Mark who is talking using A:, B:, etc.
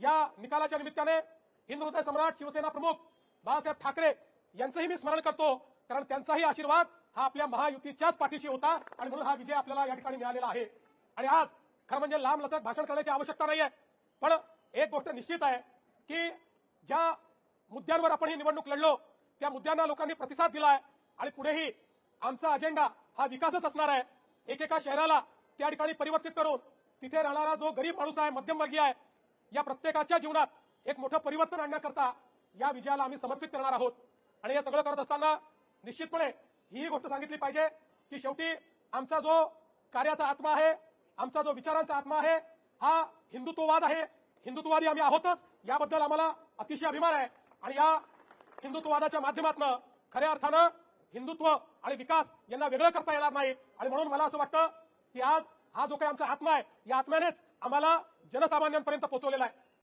A: या निकालाच्या निमित्ताने हिंदू हृदय सम्राट शिवसेना प्रमुख बाळासाहेब ठाकरे यांचंही मी स्मरण करतो, कारण त्यांचाही आशीर्वाद हा आपल्या महायुतीच्याच पाठीशी होता आणि म्हणून हा विजय आपल्याला या ठिकाणी मिळालेला आहे. आणि आज खरं म्हणजे लांब लचक भाषण करण्याची आवश्यकता नाहीये, पण एक गोष्ट निश्चित आहे की ज्या मुद्द्यांवर आपण ही निवडणूक लढलो त्या मुद्द्यांना लोकांनी प्रतिसाद दिलाय आणि पुढेही आमचा अजेंडा हा विकासच असणार आहे. एकेका शहराला त्या ठिकाणी परिवर्तित करून तिथे राहणारा जो गरीब माणूस आहे, मध्यमवर्गीय आहे, या प्रत्येकाच्या जीवनात एक मोठं परिवर्तन आणण्याकरता या विजयाला आम्ही समर्पित करणार आहोत. आणि हे सगळं करत असताना निश्चितपणे ही गोष्ट सांगितली पाहिजे की शेवटी आमचा जो कार्याचा आत्मा आहे, आमचा जो विचारांचा आत्मा आहे, हा हिंदुत्ववाद आहे. हिंदुत्ववादी आम्ही आहोतच, याबद्दल आम्हाला अतिशय अभिमान आहे. आणि या हिंदुत्ववादाच्या माध्यमातून खऱ्या अर्थानं हिंदुत्व आणि विकास यांना वेगळं करता येणार नाही. आणि म्हणून मला असं वाटतं की आज हा जो काही आमचा आत्मा आहे, या आत्म्यानेच आम्हाला जनसामान्यांपर्यंत पोहोचवलेला आहे.